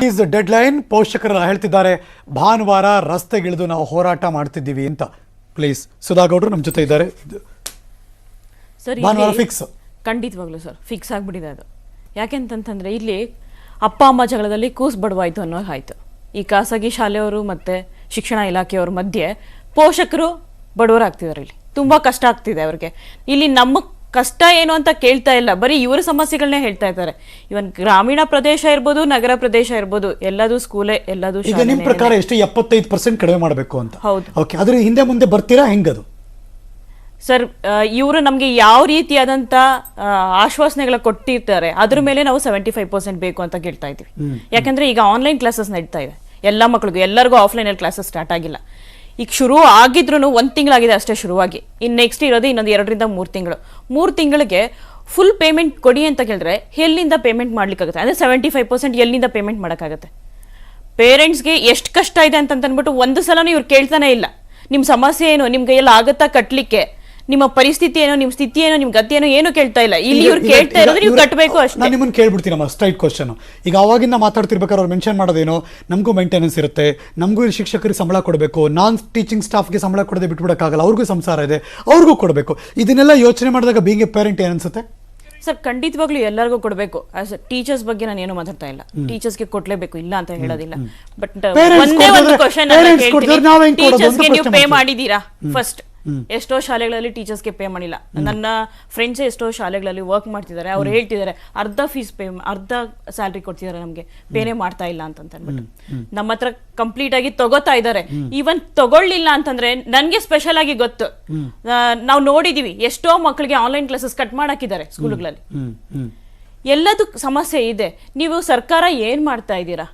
Is deadline ಪೋಷಕರು ಹೇಳ್ತಿದ್ದಾರೆ ಭಾನುವಾರ ರಸ್ತೆಗಿಳಿದು ನಾವು ಹೋರಾಟ ಮಾಡ್ತಿದ್ದೀವಿ ಅಂತ. ಪ್ಲೀಸ್ ಸುಧಾಗೌಡರು ನಮ್ಮ ಜೊತೆ ಇದ್ದಾರೆ. ಸರ್ ಭಾನುವಾರ ಫಿಕ್ಸ್, ಖಂಡಿತವಾಗ್ಲೂ ಸರ್ ಫಿಕ್ಸ್ ಆಗ್ಬಿಟ್ಟಿದೆ ಅದು. ಯಾಕೆಂತಂತಂದ್ರೆ ಇಲ್ಲಿ ಅಪ್ಪ ಅಮ್ಮ ಜಗಳದಲ್ಲಿ ಕೂಸ್ ಬಡವಾಯ್ತು ಅನ್ನೋ ಆಯ್ತು. ಈ ಖಾಸಗಿ ಶಾಲೆಯವರು ಮತ್ತೆ ಶಿಕ್ಷಣ ಇಲಾಖೆಯವ್ರ ಮಧ್ಯೆ ಪೋಷಕರು ಬಡವರಾಗ್ತಿದ್ದಾರೆ. ಇಲ್ಲಿ ತುಂಬಾ ಕಷ್ಟ ಆಗ್ತಿದೆ ಅವ್ರಿಗೆ. ಇಲ್ಲಿ ನಮ್ಮ ಕಷ್ಟ ಏನು ಅಂತ ಕೇಳ್ತಾ ಇಲ್ಲ, ಬರೀ ಇವರ ಸಮಸ್ಯೆಗಳನ್ನೇ ಹೇಳ್ತಾ ಇದ್ದಾರೆ. ಇವನ್ ಗ್ರಾಮೀಣ ಪ್ರದೇಶ ಇರ್ಬೋದು, ನಗರ ಪ್ರದೇಶ ಇರ್ಬೋದು, ಎಲ್ಲದೂ ಸ್ಕೂಲೇ, ಎಲ್ಲದೂ ಈಗ ನಿಮ್ ಪ್ರಕಾರ ಎಷ್ಟು 75% ಕಡಿಮೆ ಮಾಡಬೇಕು ಅಂತ? ಹೌದು. ಓಕೆ, ಅದ್ರ ಹಿಂದೆ ಮುಂದೆ ಬರ್ತೀರಾ ಹೆಂಗದು? ಸರ್ ಇವರು ನಮಗೆ ಯಾವ ರೀತಿಯಾದಂತ ಆಶ್ವಾಸನೆಗಳ ಕೊಟ್ಟಿರ್ತಾರೆ ಅದ್ರ ಮೇಲೆ ನಾವು 75% ಬೇಕು ಅಂತ ಕೇಳ್ತಾ ಇದ್ವಿ. ಯಾಕಂದ್ರೆ ಈಗ ಆನ್ಲೈನ್ ಕ್ಲಾಸಸ್ ನಡೀತಾ ಇದೆ ಎಲ್ಲ ಮಕ್ಳಿಗೂ, ಎಲ್ಲರಿಗೂ ಆಫ್ಲೈನ್ ಅಲ್ಲಿ ಕ್ಲಾಸಸ್ ಸ್ಟಾರ್ಟ್ ಆಗಿಲ್ಲ. ಈಗ ಶುರು ಆಗಿದ್ರು 1 ತಿಂಗಳಾಗಿದೆ ಅಷ್ಟೇ ಶುರುವಾಗಿ. ಇನ್ನು ನೆಕ್ಸ್ಟ್ ಇರೋದು ಇನ್ನೊಂದು 2 ರಿಂದ 3 ತಿಂಗಳು. 3 ತಿಂಗಳಿಗೆ ಫುಲ್ ಪೇಮೆಂಟ್ ಕೊಡಿ ಅಂತ ಕೇಳಿದ್ರೆ ಎಲ್ಲಿಂದ ಪೇಮೆಂಟ್ ಮಾಡ್ಲಿಕ್ಕಾಗುತ್ತೆ? ಅಂದ್ರೆ 75% ಎಲ್ಲಿಂದ ಪೇಮೆಂಟ್ ಮಾಡೋಕ್ಕಾಗತ್ತೆ? ಪೇರೆಂಟ್ಸ್ಗೆ ಎಷ್ಟು ಕಷ್ಟ ಇದೆ ಅಂತ ಅಂದ್ಬಿಟ್ಟು ಒಂದು ಸಲನೂ ಇವ್ರು ಕೇಳ್ತಾನೆ ಇಲ್ಲ. ನಿಮ್ಮ ಸಮಸ್ಯೆ ಏನು, ನಿಮ್ಗೆ ಎಲ್ಲ ಆಗತ್ತಾ ಕಟ್ಲಿಕ್ಕೆ, ನಿಮ್ಮ ಪರಿಸ್ಥಿತಿ ಏನೋ, ನಿಮ್ಮ ಸ್ಥಿತಿ ಏನೋ, ನಿಮ್ ಗತಿ ಏನೋ, ಏನು ಕೇಳ್ತಾ ಇಲ್ಲ. ಇಲ್ಲಿ ಇವ್ರು ಕೇಳ್ತಾ ಇರೋದು ನೀವು ಕಟ್ಟಬೇಕು ಅಷ್ಟೇ. ನಾನು ನಿಮ್ಮನ್ನು ಕೇಳ್ಬಿಡ್ತೀನಮ್ಮ ಸ್ಟ್ರೈಟ್ ಕ್ವಶನ್. ಈಗ ಅವಾಗಿಂದ ಮಾತಾಡ್ತಿರ್ಬೇಕಾದ್ರೆ ಅವ್ರು ಮೆನ್ಷನ್ ಮಾಡೋದೇನೋ, ನಮಗೂ ಮೇಂಟೆನೆನ್ಸ್ ಇರುತ್ತೆ, ನಮಗೂ ಶಿಕ್ಷಕರಿಗೆ ಸಂಬಳ ಕೊಡಬೇಕು, ನಾನ್ ಟೀಚಿಂಗ್ ಸ್ಟಾಫ್ಗೆ ಸಂಬಳ ಕೊಡದೆ ಬಿಟ್ಬಿಡಕ್ಕಾಗಲ್ಲ, ಅವ್ರಿಗೂ ಸಂಸಾರ ಇದೆ, ಅವ್ರಿಗೂ ಕೊಡಬೇಕು. ಇದನ್ನೆಲ್ಲ ಯೋಚನೆ ಮಾಡಿದಾಗ ಬೀಂಗ್ ಎ ಪೇರೆಂಟ್ ಏನ್ಸುತ್ತೆ? ಸರ್ ಖಂಡಿತವಾಗ್ಲೂ ಎಲ್ಲರಿಗೂ ಕೊಡಬೇಕು. ಟೀಚರ್ಸ್ ಬಗ್ಗೆ ನಾನು ಏನು ಮಾತಾಡ್ತಾ ಇಲ್ಲ, ಟೀಚರ್ಸ್ಗೆ ಕೊಡ್ಲೇಬೇಕು, ಇಲ್ಲ ಅಂತ ಹೇಳೋದಿಲ್ಲ. ಬಟ್ ಒಂದೇ ಒಂದು ಕ್ವಶನ್ ಟೀಚರ್ಸ್ಗೆ ನೀವು ಪೇ ಮಾಡಿದೀರಾ? ಫಸ್ಟ್ ಎಷ್ಟೋ ಶಾಲೆಗಳಲ್ಲಿ ಟೀಚರ್ಸ್ಗೆ ಪೇ ಮಾಡಿಲ್ಲ. ನನ್ನ ಫ್ರೆಂಡ್ಸ್ ಎಷ್ಟೋ ಶಾಲೆಗಳಲ್ಲಿ ವರ್ಕ್ ಮಾಡ್ತಿದ್ದಾರೆ, ಅವ್ರು ಹೇಳ್ತಿದ್ದಾರೆ ಅರ್ಧ ಫೀಸ್ ಪೇ, ಅರ್ಧ ಸ್ಯಾಲ್ರಿ ಕೊಡ್ತಿದ್ದಾರೆ, ನಮ್ಗೆ ಪೇನೆ ಮಾಡ್ತಾ ಇಲ್ಲ ಅಂತ ಅಂದ್ಬಿಟ್ಟು ನಮ್ಮ ಹತ್ರ ಕಂಪ್ಲೀಟ್ ಆಗಿ ತಗೋತಾ ಇದ್ದಾರೆ. ಈವನ್ ತಗೊಳ್ಳಿಲ್ಲ ಅಂತಂದ್ರೆ ನನ್ಗೆ ಸ್ಪೆಷಲ್ ಆಗಿ ಗೊತ್ತು, ನಾವು ನೋಡಿದೀವಿ ಎಷ್ಟೋ ಮಕ್ಕಳಿಗೆ ಆನ್ಲೈನ್ ಕ್ಲಾಸಸ್ ಕಟ್ ಮಾಡಾಕಿದ್ದಾರೆ ಸ್ಕೂಲ್ಗಳಲ್ಲಿ. ಎಲ್ಲದೂ ಸಮಸ್ಯೆ ಇದೆ. ನೀವು ಸರ್ಕಾರ ಏನ್ ಮಾಡ್ತಾ ಇದ್ದೀರಾ?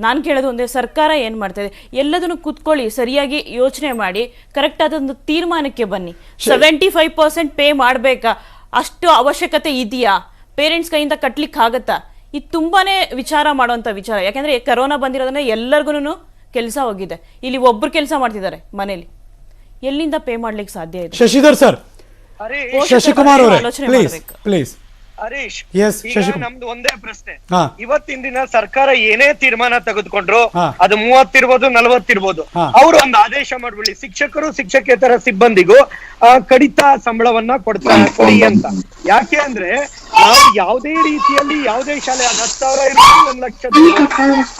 ನಾನು ಕೇಳೋದು ಒಂದೇ, ಸರ್ಕಾರ ಏನು ಮಾಡ್ತಾ ಇದೆ? ಎಲ್ಲದನ್ನು ಕೂತ್ಕೊಳ್ಳಿ, ಸರಿಯಾಗಿ ಯೋಚನೆ ಮಾಡಿ, ಕರೆಕ್ಟ್ ಆದೊಂದು ತೀರ್ಮಾನಕ್ಕೆ ಬನ್ನಿ. 75% ಪೇ ಮಾಡಬೇಕಾ? ಅಷ್ಟು ಅವಶ್ಯಕತೆ ಇದೆಯಾ? ಪೇರೆಂಟ್ಸ್ ಕೈಯಿಂದ ಕಟ್ಲಿಕ್ಕೆ ಆಗತ್ತಾ? ಇದು ತುಂಬಾನೇ ವಿಚಾರ ಮಾಡುವಂತ ವಿಚಾರ. ಯಾಕಂದ್ರೆ ಕರೋನಾ ಬಂದಿರೋದನ್ನ ಎಲ್ಲರಿಗೂ ಕೆಲಸ ಹೋಗಿದೆ. ಇಲ್ಲಿ ಒಬ್ರು ಕೆಲಸ ಮಾಡ್ತಿದ್ದಾರೆ ಮನೇಲಿ, ಎಲ್ಲಿಂದ ಪೇ ಮಾಡ್ಲಿಕ್ಕೆ ಸಾಧ್ಯ ಇದೆ? ಶಶಿಧರ್ ಸರ್, ಶಶಿಕುಮಾರ್ ಅವರೇ ಪ್ಲೀಸ್. ಹರೀಶ್, Yes, ಈಗ ನಮ್ದು ಒಂದೇ ಪ್ರಶ್ನೆ. ಇವತ್ತಿನ ದಿನ ಸರ್ಕಾರ ಏನೇ ತೀರ್ಮಾನ ತೆಗೆದುಕೊಂಡ್ರು, ಅದು 30 ಇರ್ಬೋದು, 40 ಇರ್ಬೋದು, ಅವರು ಒಂದು ಆದೇಶ ಮಾಡ್ಬಿಡಿ, ಶಿಕ್ಷಕರು ಶಿಕ್ಷಕೇತರ ಸಿಬ್ಬಂದಿಗೂ ಕಡಿತ ಸಂಬಳವನ್ನ ಕೊಡಿ ಅಂತ. ಯಾಕೆ ಅಂದ್ರೆ ನಾವು ಯಾವುದೇ ರೀತಿಯಲ್ಲಿ ಯಾವುದೇ ಶಾಲೆ 10,000 ಇರ್ಬೋದು, 1 ಲಕ್ಷ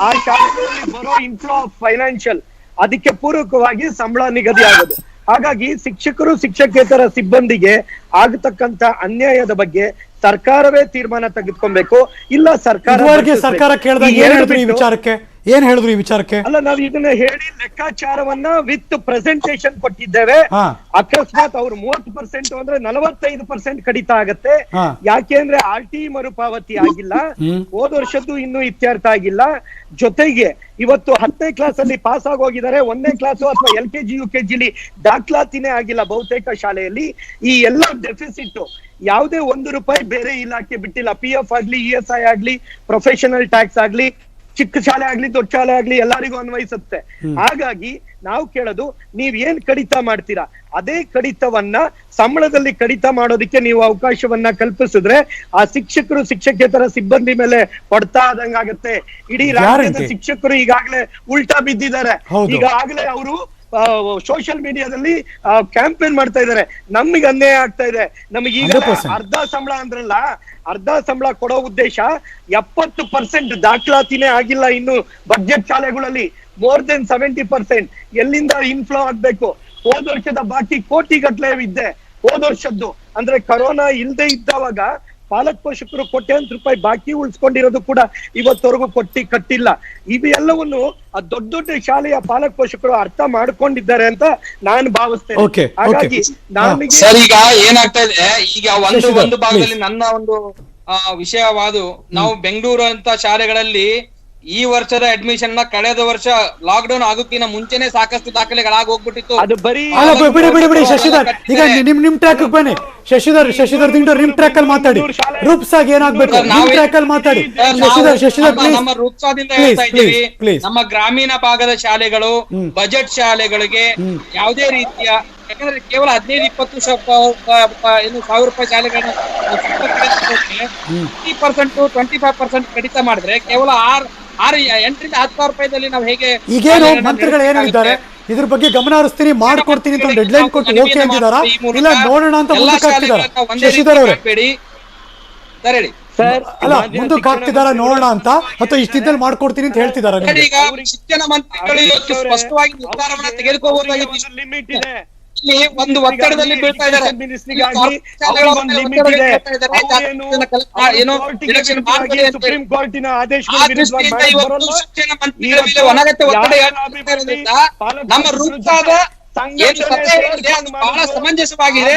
ಆ ಶಾಲೆಗಳಲ್ಲಿ ಬರೋ ಇನ್ಫ್ಲೋ ಆಫ್ ಫೈನಾನ್ಷಿಯಲ್, ಅದಕ್ಕೆ ಪೂರಕವಾಗಿ ಸಂಬಳ ನಿಗದಿ ಆಗೋದು. ಹಾಗಾಗಿ ಶಿಕ್ಷಕರು ಶಿಕ್ಷಕೇತರ ಸಿಬ್ಬಂದಿಗೆ ಆಗತಕ್ಕಂತ ಅನ್ಯಾಯದ ಬಗ್ಗೆ ಸರ್ಕಾರವೇ ತೀರ್ಮಾನ ತೆಗೆದುಕೊಬೇಕು. ಇಲ್ಲ ಸರ್ಕಾರ ಕೇಳಿದಾಗ ಏನ್ ಹೇಳಿದ್ರು ಈ ವಿಚಾರಕ್ಕೆ? ಅಲ್ಲ, ನಾವು ಇದನ್ನ ಹೇಳಿ ಲೆಕ್ಕಾಚಾರವನ್ನ ವಿತ್ ಪ್ರೆಸೆಂಟೇಶನ್ ಕೊಟ್ಟಿದ್ದೇವೆ. ಅಕಸ್ಮಾತ್ ಅವ್ರು 30% ಅಂದ್ರೆ 45% ಕಡಿತ ಆಗತ್ತೆ. ಯಾಕೆ ಅಂದ್ರೆ RT ಮರುಪಾವತಿ ಆಗಿಲ್ಲ, ಹೋದ ವರ್ಷದ್ದು ಇನ್ನೂ ಇತ್ಯರ್ಥ ಆಗಿಲ್ಲ. ಜೊತೆಗೆ ಇವತ್ತು 10ನೇ ಕ್ಲಾಸ್ ಅಲ್ಲಿ ಪಾಸ್ ಆಗೋಗಿದ್ದಾರೆ, 1ನೇ ಕ್ಲಾಸ್ ಅಥವಾ LKG UKG ದಾಖಲಾತಿನೇ ಆಗಿಲ್ಲ ಬಹುತೇಕ ಶಾಲೆಯಲ್ಲಿ. ಈ ಎಲ್ಲ ಡೆಫಿಸಿಟ್ ಯಾವುದೇ ₹1 ಬೇರೆ ಇಲಾಖೆ ಬಿಟ್ಟಿಲ್ಲ. PF ಆಗ್ಲಿ, ESI ಆಗ್ಲಿ, ಪ್ರೊಫೆಷನಲ್ ಟ್ಯಾಕ್ಸ್ ಆಗ್ಲಿ, ಚಿಕ್ಕ ಶಾಲೆ ಆಗ್ಲಿ, ದೊಡ್ಡ ಶಾಲೆ ಆಗ್ಲಿ, ಎಲ್ಲರಿಗೂ ಅನ್ವಯಿಸುತ್ತೆ. ಹಾಗಾಗಿ ನಾವು ಕೇಳೋದು, ನೀವ್ ಏನ್ ಕಡಿತ ಮಾಡ್ತೀರಾ ಅದೇ ಕಡಿತವನ್ನ ಸಂಬಳದಲ್ಲಿ ಕಡಿತ ಮಾಡೋದಕ್ಕೆ ನೀವು ಅವಕಾಶವನ್ನ ಕಲ್ಪಿಸಿದ್ರೆ ಆ ಶಿಕ್ಷಕರು ಶಿಕ್ಷಕೇತರ ಸಿಬ್ಬಂದಿ ಮೇಲೆ ಹೊಡ್ತಾ ಆದಂಗಾಗತ್ತೆ. ಇಡೀ ರಾಜ್ಯದ ಶಿಕ್ಷಕರು ಈಗಾಗ್ಲೇ ಉಲ್ಟಾ ಬಿದ್ದಿದ್ದಾರೆ. ಈಗಾಗ್ಲೇ ಅವರು ಸೋಷಿಯಲ್ ಮೀಡಿಯಾದಲ್ಲಿ ಕ್ಯಾಂಪೇನ್ ಮಾಡ್ತಾ ಇದ್ದಾರೆ, ನಮಗೆ ಅನ್ಯಾಯ ಆಗ್ತಾ ಇದೆ, ನಮಗೆ ಈಗ ಅರ್ಧ ಸಂಬಳ ಅಂದ್ರಲ್ಲ, ಅರ್ಧ ಸಂಬಳ ಕೊಡೋ ಉದ್ದೇಶ 70% ದಾಖಲಾತಿನೇ ಆಗಿಲ್ಲ ಇನ್ನು ಬಜೆಟ್ ಶಾಲೆಗಳಲ್ಲಿ. ಮೋರ್ ದೆನ್ 70% ಎಲ್ಲಿಂದ ಇನ್ಫ್ಲೋ ಆಗ್ಬೇಕು? ಹೋದ ವರ್ಷದ ಬಾಕಿ ಕೋಟಿಗಟ್ಲೆ ಇದ್ದೆ. ಹೋದ ವರ್ಷದ್ದು ಅಂದ್ರೆ ಕರೋನಾ ಇಲ್ದೇ ಇದ್ದವಾಗ ಪಾಲಕ ಪೋಷಕರು ಕೋಟ್ಯಾಂತರ ರೂಪಾಯಿ ಬಾಕಿ ಉಳಿಸ್ಕೊಂಡಿರೋದು ಕೂಡ ಇವತ್ತವರೆಗೂ ಕಟ್ಟಿಲ್ಲ. ಇವೆಲ್ಲವನ್ನು ದೊಡ್ಡ ದೊಡ್ಡ ಶಾಲೆಯ ಪಾಲಕ ಪೋಷಕರು ಅರ್ಥ ಮಾಡ್ಕೊಂಡಿದ್ದಾರೆ ಅಂತ ನಾನು ಭಾವಿಸ್ತೇನೆ. ಹಾಗಾಗಿ ಸರ್, ಈಗ ಏನಾಗ್ತಾ ಇದೆ, ಈಗ ಒಂದು ಭಾಗದಲ್ಲಿ ನನ್ನ ಒಂದು ವಿಷಯವಾದು, ನಾವು ಬೆಂಗಳೂರು ಅಂತ ಶಾಲೆಗಳಲ್ಲಿ ಈ ವರ್ಷದ ಅಡ್ಮಿಷನ್ ನ ಕಳೆದ ವರ್ಷ ಲಾಕ್ಡೌನ್ ಆಗೋಕ್ಕಿಂತ ಮುಂಚೆನೆ ಸಾಕಷ್ಟು ದಾಖಲೆಗಳಾಗಿ ಹೋಗ್ಬಿಟ್ಟಿತ್ತು. ಅದು ಬರೀ ಬಿಡಿ ಶಶಿಧರ್, ಈಗ ನಿಮ್ ಟ್ರ್ಯಾಕ್ ಬನ್ನಿ. ಶಶಿಧರ್ ದಿಂಡೋರ್ ನಿಮ್ ಟ್ರ್ಯಾಕ್ ಅಲ್ಲಿ ಮಾತಾಡಿ. ರೂಪ್ಸಾಗಿ ಏನಾಗ್ಬೇಕು ನಿಮ್ ಟ್ರ್ಯಾಕ್ ಅಲ್ಲಿ ಮಾತಾಡಿ. ಶಶಿಧರ್ ನಮ್ಮ ರೂಪ್ಸಾದಿಂದ ಹೇಳ್ತಾ ಇದ್ದೀವಿ, ನಮ್ಮ ಗ್ರಾಮೀಣ ಭಾಗದ ಶಾಲೆಗಳು ಬಜೆಟ್ ಶಾಲೆಗಳಿಗೆ ಯಾವುದೇ ರೀತಿಯ, ಯಾಕಂದ್ರೆ ಕೇವಲ 15-20 ಸಾವಿರ ರೂಪಾಯಿ ಶಾಲೆಗಳನ್ನ 20% ಕಡಿತ ಮಾಡಿದ್ರೆ ಕೇವಲ 8,000-10,000 ರೂಪಾಯಿದಲ್ಲಿ ನಾವು ಹೇಗೆ ಈಗೇನು ಮಂತ್ರಿಗಳು ಏನು ಹೇಳಿದ್ದಾರೆ ಇದ್ರ ಬಗ್ಗೆ ಗಮನ ಹರಿಸ್ತೀನಿ ಮಾಡ್ಕೊಡ್ತೀನಿ ಅಂತ ಡೆಡ್ ಲೈನ್ ಕೊಟ್ಟು ಓಕೆ ಅಂತಿದಾರ ಇಲ್ಲ ನೋಡೋಣ ಅಂತ ಮುಂದಕ್ಕೆ ಹಾಕ್ತಿದಾರ ಶಶಿಧರ್ ಅವರೇ? ಅಲ್ಲ ಮುಂದಕ್ಕೆ ಹಾಕ್ತಿದಾರ ನೋಡೋಣ ಅಂತ ಅಥವಾ ಇಷ್ಟಿದ್ದಲ್ಲಿ ಮಾಡ್ಕೊಡ್ತೀನಿ ಅಂತ ಹೇಳ್ತಿದಾರ? ಈಗ ಶಿಕ್ಷಣ ಮಂತ್ರಿಗಳು ಇವತ್ತು ಸ್ಪಷ್ಟವಾಗಿ ನಿರ್ಧಾರವನ್ನ ತೆಗೆದುಕೋಬಹುದಾಗಿತ್ತು. ಲಿಮಿಟ್ ಇದೆ, ಇಲ್ಲಿ ಒಂದು ಒತ್ತಡದಲ್ಲಿ ಬೀಳ್ತಾ ಇದ್ದಾರೆ. ಸುಪ್ರೀಂ ಕೋರ್ಟಿನ ಆದೇಶಗಳ ಶಿಕ್ಷಣ ಮಂತ್ರಿಗಳ ಮೇಲೆ ಅನಗತ್ಯ ಒತ್ತಡ ಇರೋದ್ರಿಂದ ನಮ್ಮ ರೂಪದ ಬಹಳ ಸಮಂಜಸವಾಗಿದೆ.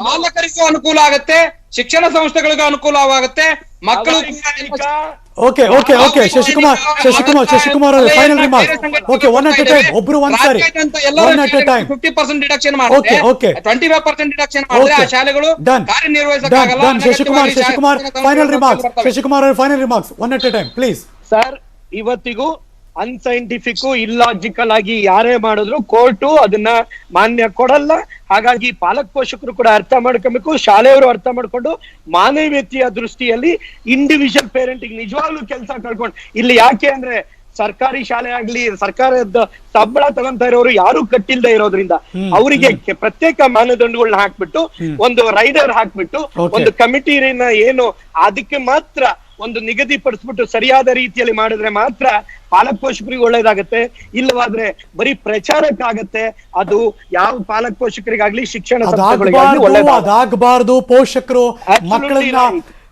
ಪಾಲಕರಿಗೂ ಅನುಕೂಲ ಆಗುತ್ತೆ, ಶಿಕ್ಷಣ ಸಂಸ್ಥೆಗಳಿಗೂ ಅನುಕೂಲವಾಗುತ್ತೆ, ಮಕ್ಕಳು. ಓಕೆ ಓಕೆ ಓಕೆ ಶಶಿಕುಮಾರ್ ಅವರೇ final remarks. Okay one at a time, ಒಬ್ರು ಒಂದ್ಸಾರಿ, one at a time. 50% deduction ಮಾಡಿದ್ರೆ, 25% ಡಿಡಕ್ಷನ್ ಮಾಡಿದ್ರೆ ಆ ಶಾಲೆಗಳು ಕಾರ್ಯನಿರ್ವಹಿಸಕ್ಕಾಗಲ್ಲ. Shashikumar final remarks. ಶಶಿಕುಮಾರ್ ಅವರೇ final remarks, one at a time please. Sir, ಇವತ್ತಿಗೂ ಅನ್ಸೈಂಟಿಫಿಕ್ ಇಲ್ಲಾಜಿಕಲ್ ಆಗಿ ಯಾರೇ ಮಾಡಿದ್ರು ಕೋರ್ಟು ಅದನ್ನ ಮಾನ್ಯ ಕೊಡಲ್ಲ. ಹಾಗಾಗಿ ಪಾಲಕ ಪೋಷಕರು ಕೂಡ ಅರ್ಥ ಮಾಡ್ಕೊಬೇಕು, ಶಾಲೆಯವರು ಅರ್ಥ ಮಾಡ್ಕೊಂಡು ಮಾನವೀಯತೆಯ ದೃಷ್ಟಿಯಲ್ಲಿ ಇಂಡಿವಿಜುವಲ್ ಪೇರೆಂಟಿಂಗ್ ನಿಜವಾಗ್ಲೂ ಕೆಲಸ ಕಳ್ಕೊಂಡು ಇಲ್ಲಿ ಯಾಕೆ ಅಂದ್ರೆ ಸರ್ಕಾರಿ ಶಾಲೆ ಆಗ್ಲಿ ಸರ್ಕಾರದ ಸಂಬಳ ತಗೊಂತ ಇರೋರು ಯಾರು ಕಟ್ಟಿಲ್ದೇ ಇರೋದ್ರಿಂದ ಅವರಿಗೆ ಪ್ರತ್ಯೇಕ ಮಾನದಂಡಗಳನ್ನ ಹಾಕ್ಬಿಟ್ಟು ಒಂದು ರೈಡರ್ ಹಾಕ್ಬಿಟ್ಟು ಒಂದು ಕಮಿಟಿನ ಏನು ಅದಕ್ಕೆ ಮಾತ್ರ ಒಂದು ನಿಗದಿ ಪಡಿಸ್ಬಿಟ್ಟು ಸರಿಯಾದ ರೀತಿಯಲ್ಲಿ ಮಾಡಿದ್ರೆ ಮಾತ್ರ ಪಾಲಕ ಪೋಷಕರಿಗೆ ಒಳ್ಳೇದಾಗತ್ತೆ. ಇಲ್ಲವಾದ್ರೆ ಬರೀ ಪ್ರಚಾರಕ್ಕಾಗತ್ತೆ. ಅದು ಯಾವ ಪಾಲಕ ಪೋಷಕರಿಗಾಗ್ಲಿ ಶಿಕ್ಷಣ ಸಂಸ್ಥೆಗಳಿಗಾಗ್ಲಿ ಅದಾಗಬಾರ್ದು. ಪೋಷಕರು ಮಕ್ಕಳನ್ನ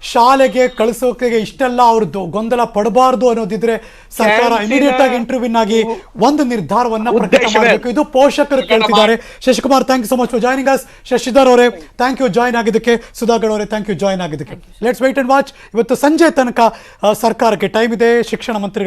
ಶಾಲೆಗೆ ಕಳಿಸೋಕೆ ಇಷ್ಟೆಲ್ಲ ಅವ್ರದ್ದು ಗೊಂದಲ ಪಡಬಾರ್ದು ಅನ್ನೋದಿದ್ರೆ ಸರ್ಕಾರ ಇಮಿಡಿಯೇಟ್ ಆಗಿ ಇಂಟರ್ವ್ಯೂನ್ ಆಗಿ ಒಂದು ನಿರ್ಧಾರವನ್ನ ಪ್ರಕಟ ಮಾಡಬೇಕು. ಇದು ಪೋಷಕರು ಕೇಳ್ತಿದ್ದಾರೆ. Shashikumar, thank you so much for joining us. Shashidhar ಅವರೇ ಥ್ಯಾಂಕ್ ಯು ಜಾಯ್ನ್ ಆಗಿದ್ದಕ್ಕೆ. ಸುಧಾಕರ್ ಅವರೇ ಥ್ಯಾಂಕ್ ಯು ಜಾಯ್ನ್ ಆಗಿದ್ದಕ್ಕೆ. Let's wait and watch. ಇವತ್ತು ಸಂಜೆ ತನಕ ಸರ್ಕಾರಕ್ಕೆ ಟೈಮ್ ಇದೆ. ಶಿಕ್ಷಣ ಮಂತ್ರಿಗಳಿಗೆ